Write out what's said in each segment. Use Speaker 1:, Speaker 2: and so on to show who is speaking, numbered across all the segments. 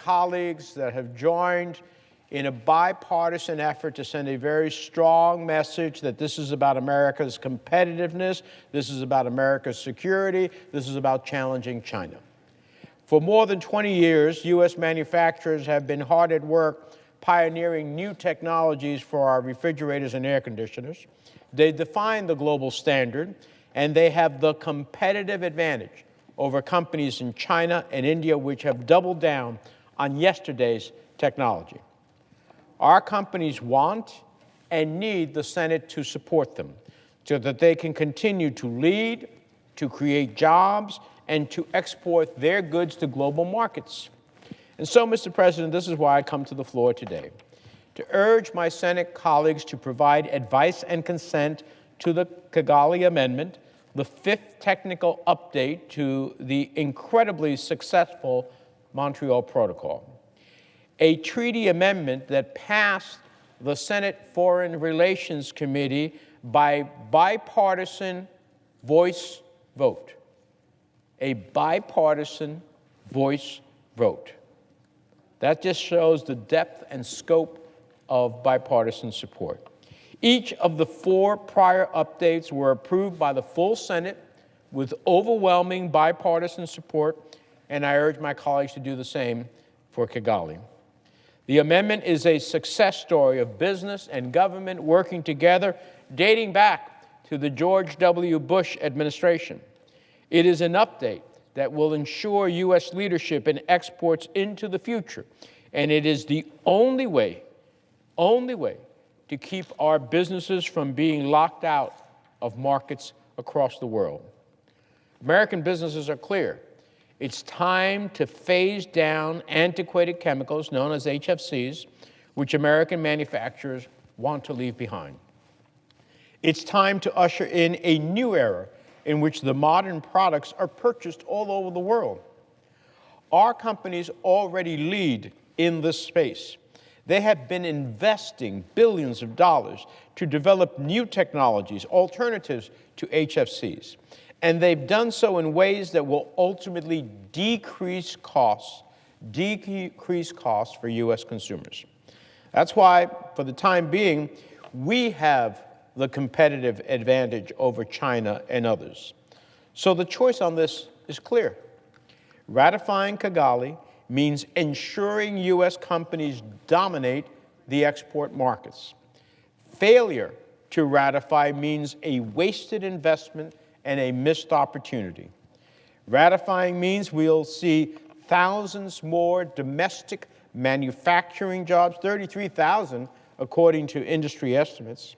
Speaker 1: colleagues that have joined in a bipartisan effort to send a very strong message that this is about America's competitiveness, this is about America's security, this is about challenging China. For more than 20 years, U.S. manufacturers have been hard at work pioneering new technologies for our refrigerators and air conditioners. They define the global standard, and they have the competitive advantage over companies in China and India, which have doubled down on yesterday's technology. Our companies want and need the Senate to support them so that they can continue to lead, to create jobs, and to export their goods to global markets. And so, Mr. President, this is why I come to the floor today, to urge my Senate colleagues to provide advice and consent to the Kigali Amendment, the fifth technical update to the incredibly successful Montreal Protocol. A treaty amendment that passed the Senate Foreign Relations Committee by bipartisan voice vote. A bipartisan voice vote. That just shows the depth and scope of bipartisan support. Each of the four prior updates were approved by the full Senate with overwhelming bipartisan support, and I urge my colleagues to do the same for Kigali. The amendment is a success story of business and government working together dating back to the George W. Bush administration. It is an update that will ensure U.S. leadership in exports into the future, and it is the only way to keep our businesses from being locked out of markets across the world. American businesses are clear. It's time to phase down antiquated chemicals known as HFCs, which American manufacturers want to leave behind. It's time to usher in a new era in which the modern products are purchased all over the world. Our companies already lead in this space. They have been investing billions of dollars to develop new technologies, alternatives to HFCs. And they've done so in ways that will ultimately decrease costs for U.S. consumers. That's why, for the time being, we have the competitive advantage over China and others. So the choice on this is clear. Ratifying Kigali means ensuring U.S. companies dominate the export markets. Failure to ratify means a wasted investment and a missed opportunity. Ratifying means we'll see thousands more domestic manufacturing jobs, 33,000 according to industry estimates.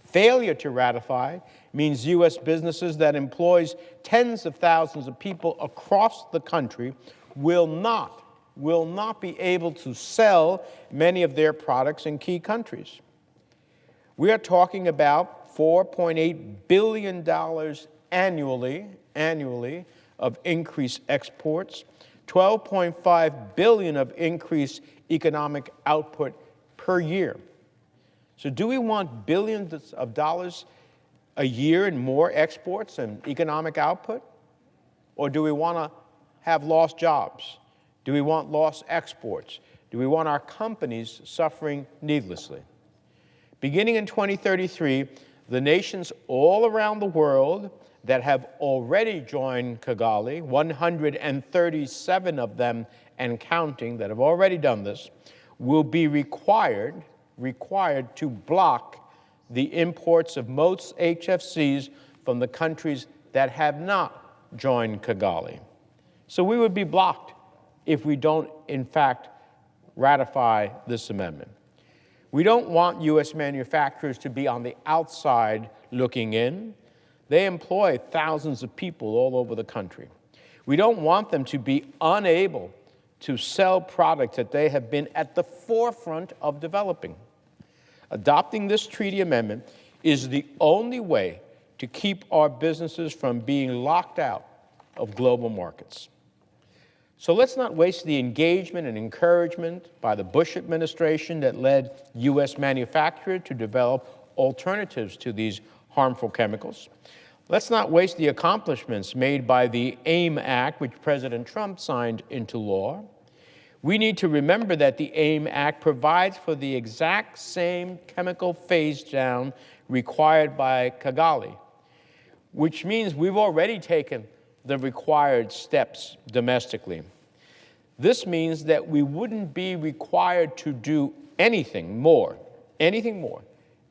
Speaker 1: Failure to ratify means U.S. businesses that employs tens of thousands of people across the country will not be able to sell many of their products in key countries. We are talking about $4.8 billion annually of increased exports, $12.5 billion of increased economic output per year. So do we want billions of dollars a year in more exports and economic output? Or do we want to have lost jobs? Do we want lost exports? Do we want our companies suffering needlessly? Beginning in 2033, the nations all around the world that have already joined Kigali, 137 of them and counting that have already done this, will be required to block the imports of most HFCs from the countries that have not joined Kigali. So we would be blocked if we don't, in fact, ratify this amendment. We don't want U.S. manufacturers to be on the outside looking in. They employ thousands of people all over the country. We don't want them to be unable to sell products that they have been at the forefront of developing. Adopting this treaty amendment is the only way to keep our businesses from being locked out of global markets. So let's not waste the engagement and encouragement by the Bush administration that led U.S. manufacturers to develop alternatives to these harmful chemicals. Let's not waste the accomplishments made by the AIM Act, which President Trump signed into law. We need to remember that the AIM Act provides for the exact same chemical phase down required by Kigali, which means we've already taken the required steps domestically. This means that we wouldn't be required to do anything more,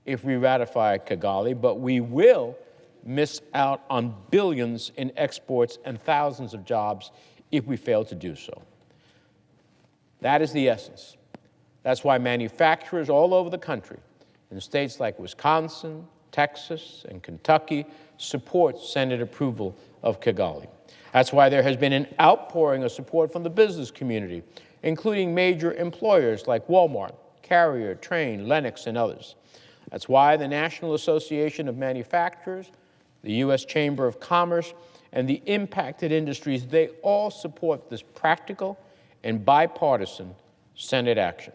Speaker 1: if we ratify Kigali, but we will miss out on billions in exports and thousands of jobs if we fail to do so. That is the essence. That's why manufacturers all over the country, in states like Wisconsin, Texas, and Kentucky, support Senate approval of Kigali. That's why there has been an outpouring of support from the business community, including major employers like Walmart, Carrier, Train, Lennox, and others. That's why the National Association of Manufacturers, the U.S. Chamber of Commerce, and the impacted industries, they all support this practical and bipartisan Senate action.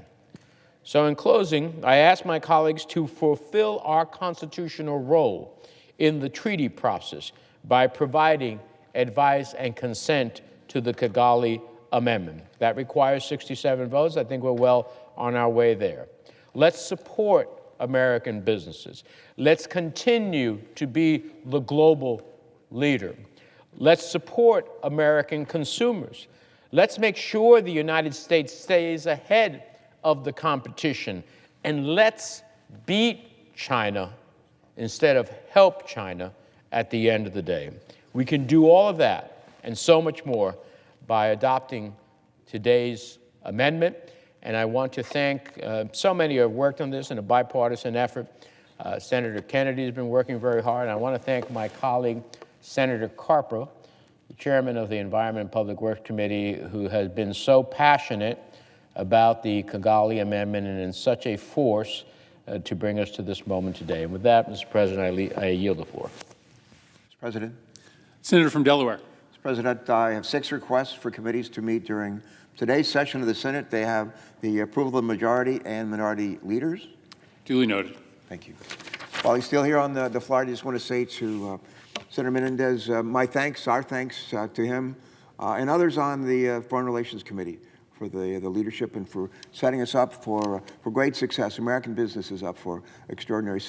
Speaker 1: So in closing, I ask my colleagues to fulfill our constitutional role in the treaty process by providing advice and consent to the Kigali Amendment. That requires 67 votes. I think we're well on our way there. Let's support American businesses. Let's continue to be the global leader. Let's support American consumers. Let's make sure the United States stays ahead of the competition. And let's beat China instead of help China at the end of the day. We can do all of that and so much more by adopting today's amendment. And I want to thank so many who have worked on this in a bipartisan effort. Senator Kennedy has been working very hard. And I want to thank my colleague, Senator Carper, the chairman of the Environment and Public Works Committee, who has been so passionate about the Kigali Amendment and in such a force to bring us to this moment today. And with that, Mr. President, I yield the floor.
Speaker 2: Mr. President.
Speaker 3: Senator from Delaware.
Speaker 2: Mr. President, I have 6 requests for committees to meet during today's session of the Senate. They have the approval of the majority and minority leaders.
Speaker 3: Duly noted.
Speaker 2: Thank you. While he's still here on the floor, I just want to say to Senator Menendez, our thanks to him and others on the Foreign Relations Committee for the leadership and for setting us up for great success. American business is up for extraordinary success.